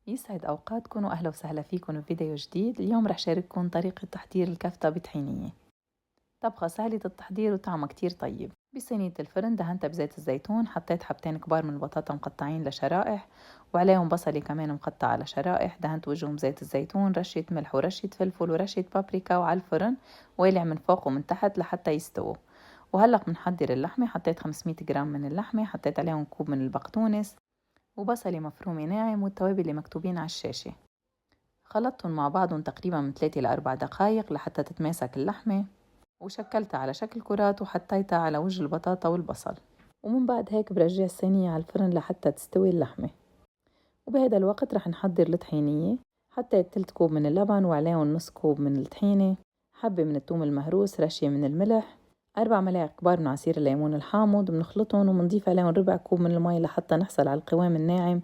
يسعد أوقاتكم وأهلا وسهلا فيكم في فيديو جديد. اليوم رح شارككم طريقة تحضير الكفتة بطحينية. طبخة سهلة التحضير وطعمها كتير طيب. بصينية الفرن دهنتها بزيت الزيتون، حطيت حبتين كبار من البطاطا مقطعين لشرائح وعليهم بصلي كمان مقطع على شرائح، دهنت وجههم بزيت الزيتون، رشة ملح ورشة فلفل ورشة بابريكا وعلى الفرن والع من فوق ومن تحت لحتى يستووا. وهلق بنحضر اللحمة، حطيت 500 جرام من اللحمة، حطيت عليهم كوب من البقدونس وبصلة مفرومة ناعم والتوابل اللي مكتوبين على الشاشة. خلطتهم مع بعضهم تقريبا من 3 إلى 4 دقايق لحتى تتماسك اللحمة، وشكلتها على شكل كرات وحطيتها على وجه البطاطا والبصل. ومن بعد هيك برجع الصينية على الفرن لحتى تستوي اللحمة. وبهذا الوقت رح نحضر الطحينية. حطيت 3 كوب من اللبن وعليهم نص كوب من الطحينة، حبة من الثوم المهروس، رشة من الملح، 4 ملاعق كبار من عصير الليمون الحامض. بنخلطهم وبنضيف عليهم ربع كوب من المي لحتى نحصل على القوام الناعم،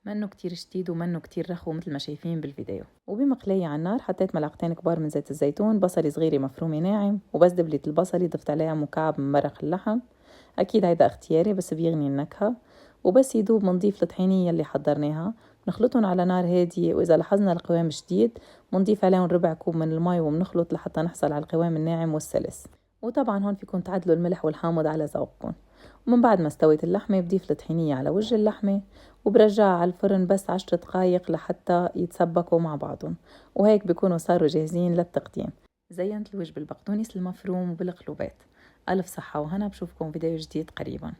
منه كتير شديد ومنه كتير رخو مثل ما شايفين بالفيديو. وبمقلية على النار حطيت ملعقتين كبار من زيت الزيتون، بصلة صغيرة مفرومة ناعم، وبس دبلت البصلة ضفت عليها مكعب من مرق اللحم، أكيد هيدا اختياري بس بيغني النكهة. وبس يدوب منضيف الطحينية اللي حضرناها، نخلطهم على نار هادية، وإذا لاحظنا القوام شديد منضيف عليهم ربع كوب من المي وبنخلط لحتى نحصل على القوام الناعم والسلس. وطبعا هون فيكم تعدلوا الملح والحامض على ذوقكم. ومن بعد ما استوت اللحمة بضيف الطحينية على وجه اللحمة وبرجعها على الفرن بس 10 دقايق لحتى يتسبكوا مع بعضهم، وهيك بيكونوا صاروا جاهزين للتقديم. زينت الوجه بالبقدونس المفروم وبالقلوبات. ألف صحة وهنا، بشوفكم فيديو جديد قريبا.